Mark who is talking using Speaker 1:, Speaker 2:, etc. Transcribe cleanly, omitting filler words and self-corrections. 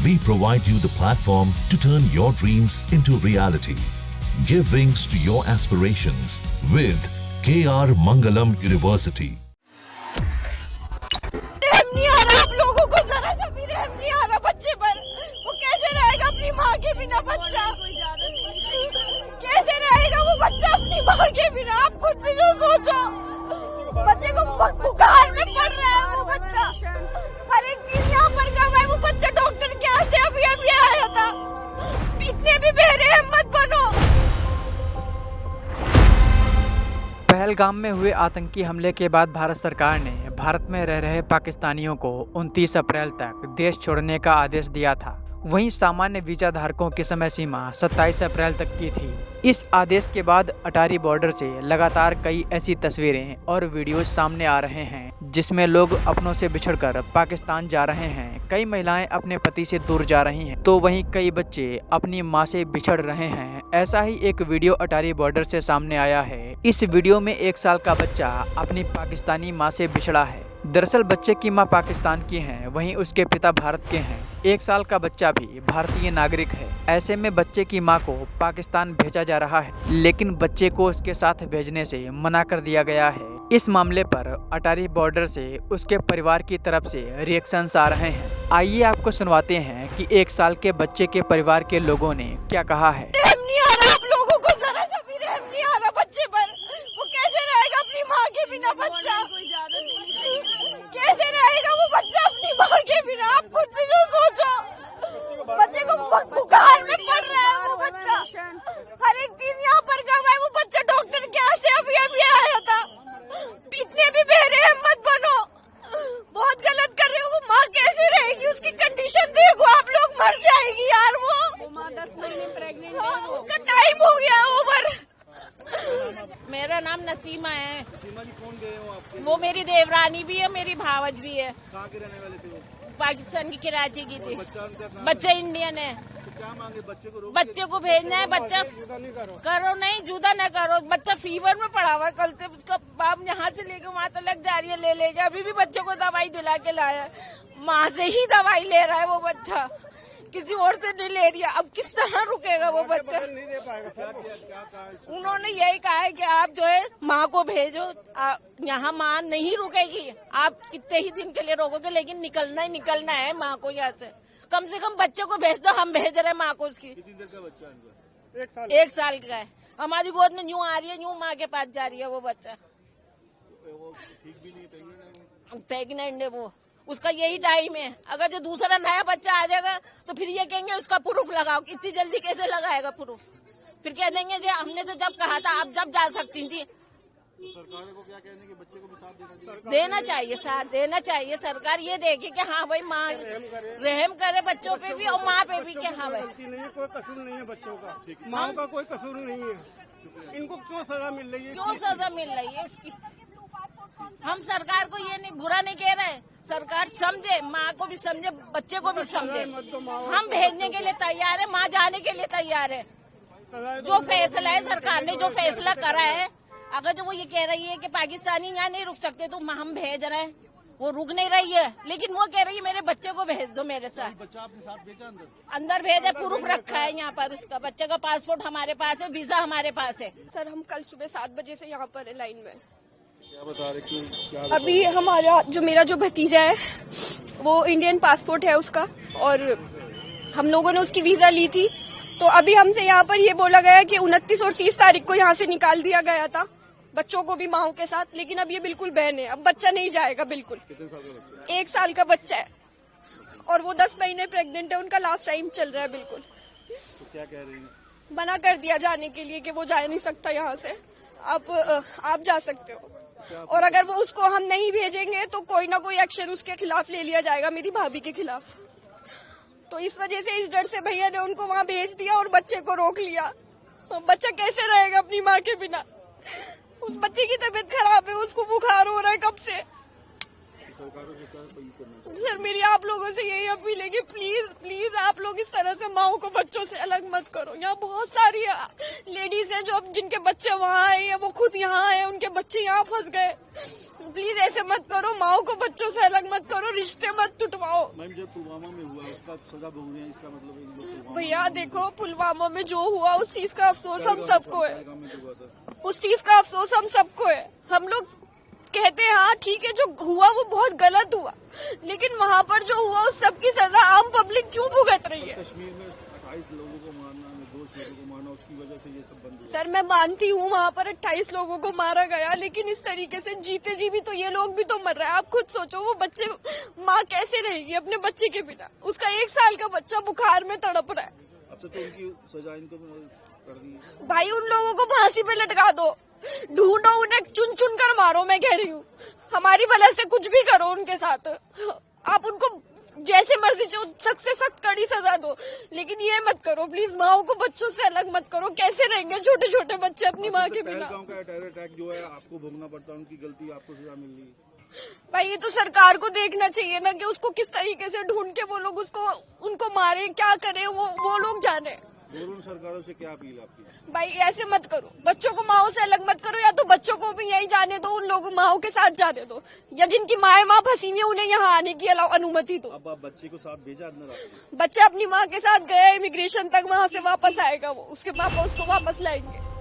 Speaker 1: We provide you the platform to turn your dreams into reality. Give wings to your aspirations with KR Mangalam University.
Speaker 2: रहम नहीं आ रहा आप लोगों को, जरा सा भी रहम नहीं आ रहा बच्चे पर। वो कैसे रहेगा अपनी माँ के बिना बच्चा? कैसे रहेगा वो बच्चा अपनी माँ के बिना? आप खुद भी तो सोचो, बच्चे को बुखार में पड़ रहा है वो बच्चा, हर एक चीज यहाँ पर कम है। वो बच्चा डॉक्टर के यहाँ से अभी आया था। इतने भी बेरे हिम्मत बनो।
Speaker 3: पहलगाम में हुए आतंकी हमले के बाद भारत सरकार ने भारत में रह रहे पाकिस्तानियों को 29 अप्रैल तक देश छोड़ने का आदेश दिया था। वहीं सामान्य वीजा धारकों की समय सीमा 27 अप्रैल तक की थी। इस आदेश के बाद अटारी बॉर्डर से लगातार कई ऐसी तस्वीरें और वीडियोज सामने आ रहे हैं जिसमें लोग अपनों से बिछड़कर पाकिस्तान जा रहे हैं। कई महिलाएं अपने पति से दूर जा रही हैं, तो वहीं कई बच्चे अपनी मां से बिछड़ रहे हैं। ऐसा ही एक वीडियो अटारी बॉर्डर से सामने आया है। इस वीडियो में 1 साल का बच्चा अपनी पाकिस्तानी मां से बिछड़ा है। दरअसल बच्चे की मां पाकिस्तान की हैं, वहीं उसके पिता भारत के हैं। 1 साल का बच्चा भी भारतीय नागरिक है। ऐसे में बच्चे की मां को पाकिस्तान भेजा जा रहा है, लेकिन बच्चे को उसके साथ भेजने से मना कर दिया गया है। इस मामले पर अटारी बॉर्डर से उसके परिवार की तरफ से रिएक्शंस आ रहे हैं। आइए आपको सुनवाते हैं कि 1 साल के बच्चे के परिवार के लोगों ने क्या कहा है।
Speaker 2: रहम नहीं आ रहा आप लोगों को, जरा सा भी रहम नहीं आ रहा बच्चे पर। वो कैसे रहेगा अपनी माँ के बिना बच्चा? कैसे रहेगा वो बच्चा अपनी माँ के बिना? आप खुद भी तो सोचो, बच्चे को बुखार में पड़ रहा है वो बच्चा, हर एक चीज यहाँ पर कम है। वो बच्चा डॉक्टर के यहाँ से अभी आया था। इतने भी बेरे हिम्मत बनो, बहुत गलत कर रहे हो। वो माँ कैसे रहेगी? उसकी कंडीशन देखो आप लोग, मर जाएगी यार वो माँ। 10 महीने प्रेग्नेंट है, उसका टाइम हो गया ओवर।
Speaker 4: मेरा नाम नसीमा है।
Speaker 5: नसीमा जी, कौन गए हो आपके?
Speaker 4: वो मेरी देवरानी भी है, मेरी भावज भी है।
Speaker 5: कहाँ के रहने वाले थे वो?
Speaker 4: पाकिस्तान की कराची की थी।
Speaker 5: बच्चा
Speaker 4: इंडियन है।
Speaker 5: तो क्या मांगे?
Speaker 4: बच्चे को भेजना है। बच्चा करो नहीं, जुदा न करो। बच्चा फीवर में पड़ा हुआ है, कल से उसका बाप यहाँ से लेके वहाँ तक जा रही है, ले लेके। अभी भी बच्चे को दवाई दिला के लाया, माँ से ही दवाई ले रहा है वो बच्चा, किसी और से नहीं ले रही है। अब किस तरह रुकेगा वो बच्चा? उन्होंने यही कहा है कि आप जो है माँ को भेजो, यहाँ माँ नहीं रुकेगी। आप कितने ही दिन के लिए रोकोगे, लेकिन निकलना ही निकलना है माँ को यहाँ से। कम बच्चे को भेज दो, हम भेज रहे हैं माँ को। उसकी
Speaker 5: कितनी देर का बच्चा है?
Speaker 4: 1 साल का है। हमारी गोद में यूँ आ रही है, यूँ माँ के पास जा रही है वो बच्चा।
Speaker 5: वो ठीक भी नहीं,
Speaker 4: प्रेग्नेंट है वो। उसका यही टाइम है। अगर जो दूसरा नया बच्चा आ जाएगा तो फिर ये कहेंगे उसका प्रूफ लगाओ। इतनी जल्दी कैसे लगाएगा प्रूफ? फिर कह देंगे जी हमने तो जब कहा था, आप जब जा सकती थी।
Speaker 5: सरकार को क्या कहने के बच्चे को भी साथ
Speaker 4: देना चाहिए, साथ देना चाहिए। सरकार ये देखे कि हाँ भाई माँ रहम करे बच्चों पे भी और माँ पे भी, कि हाँ भाई
Speaker 6: कोई कसूर नहीं है बच्चों का, माँ का कोई कसूर नहीं है। इनको क्यों सजा मिल रही है?
Speaker 4: क्यों सजा मिल रही है इसकी? हम सरकार को ये नहीं बुरा नहीं कह रहे, सरकार समझे, माँ को भी समझे, बच्चे को भी समझे। हम भेजने के लिए तैयार है, माँ जाने के लिए तैयार है। जो फैसला है सरकार ने जो फैसला करा है, अगर जो वो ये कह रही है कि पाकिस्तानी यहाँ नहीं रुक सकते तो हम भेज रहे हैं, वो रुक नहीं रही है। लेकिन वो कह रही है मेरे बच्चे को भेज दो मेरे साथ।
Speaker 5: बच्चा आपके साथ भेजा
Speaker 4: अंदर भेजा, प्रूफ रखा है यहाँ पर उसका। बच्चे का पासपोर्ट हमारे पास है, वीजा हमारे पास है।
Speaker 2: सर हम कल सुबह 7 बजे से यहाँ पर है लाइन में।
Speaker 5: क्या बता रहे? क्यों?
Speaker 2: अभी हमारा मेरा जो भतीजा है वो इंडियन पासपोर्ट है उसका, और हम लोगों ने उसकी वीजा ली थी। तो अभी हमसे यहाँ पर ये बोला गया कि 29 और 30 तारीख को यहाँ से निकाल दिया गया था बच्चों को भी माओ के साथ, लेकिन अब ये बिल्कुल बैन है। अब बच्चा नहीं जाएगा बिल्कुल।
Speaker 5: कितने साल का बच्चा?
Speaker 2: 1 साल का बच्चा है और वो 10 महीने प्रेग्नेंट है। उनका लास्ट टाइम चल रहा है बिल्कुल।
Speaker 5: तो क्या कह रही है?
Speaker 2: मना कर दिया जाने के लिए कि वो जा नहीं सकता यहाँ से, आप जा सकते हो। और अगर वो उसको हम नहीं भेजेंगे तो कोई ना कोई एक्शन उसके खिलाफ ले लिया जाएगा, मेरी भाभी के खिलाफ। तो इस वजह से, इस डर से भैया ने उनको वहाँ भेज दिया और बच्चे को रोक लिया। बच्चा कैसे रहेगा अपनी माँ के बिना? उस बच्चे की तबीयत खराब है, उसको बुखार हो रहा है कब से। सर मेरी आप लोगों से यही अपील है कि प्लीज प्लीज आप लोग इस तरह से माओ को बच्चों से अलग मत करो। यहाँ बहुत सारी लेडीज हैं जो जिनके बच्चे वहाँ आए या वो खुद यहाँ आए, उनके बच्चे यहाँ फंस गए। प्लीज ऐसे मत करो, माओ को बच्चों से अलग मत करो, रिश्ते मत टुटवाओ।
Speaker 5: मैम जब पुलवामा में हुआ उसका सजा भोग रहे हैं, इसका मतलब है इन लोग पुलवामा
Speaker 2: भैया देखो, पुलवामा में जो हुआ उस चीज का अफसोस हम सबको है,
Speaker 5: पहलगाम में जो हुआ था।
Speaker 2: उस चीज का अफसोस हम सबको है। हम लोग कहते हैं हाँ ठीक है, जो हुआ वो बहुत गलत हुआ, लेकिन वहाँ पर जो हुआ उस सब की सजा आम पब्लिक क्यों भुगत रही है?
Speaker 5: कश्मीर में 28 लोगों को मारना, निर्दोष लोगों को मारना, उसकी वजह से ये सब बंद हुआ।
Speaker 2: सर मैं मानती हूँ वहाँ पर 28 लोगों को मारा गया, लेकिन इस तरीके से जीते जी भी तो ये लोग भी तो मर रहे हैं। आप खुद सोचो, वो बच्चे, माँ कैसे रहेगी अपने बच्चे के बिना? उसका 1 साल का बच्चा बुखार में तड़प रहा है।
Speaker 5: अब से तो उनकी सजा इनको कर दी है।
Speaker 2: भाई उन लोगों को फांसी पे लटका दो, ढूंढो उन्हें, चुन चुन कर मारो। मैं कह रही हूँ हमारी वजह से कुछ भी करो उनके साथ, आप उनको जैसे मर्जी सख्त से सख्त कड़ी सजा दो, लेकिन ये मत करो प्लीज, माओ को बच्चों से अलग मत करो। कैसे रहेंगे छोटे छोटे बच्चे अपनी माँ के बिना?
Speaker 5: पहलगाम का टेरर अटैक जो है आपको भोगना पड़ता है, उनकी गलती, आपको सजा मिल रही है।
Speaker 2: भाई ये तो सरकार को देखना चाहिए ना कि उसको किस तरीके से ढूंढ के वो लोग उसको उनको मारे, क्या करे वो लोग जाने।
Speaker 5: दोनों सरकारों से क्या अपील है आपकी?
Speaker 2: भाई ऐसे मत करो, बच्चों को माओ से अलग मत करो, या तो बच्चों को भी यही जाने दो, उन लोगों माओ के साथ जाने दो, या जिनकी माएँ वहाँ फंसी हुई है उन्हें यहाँ आने की अनुमति दो।
Speaker 5: अब आप बच्चे को साथ भेजा अंदर आपने?
Speaker 2: बच्चा अपनी माँ के साथ गया इमिग्रेशन तक, वहाँ से वापस आएगा वो, उसके पापा उसको वापस लाएंगे।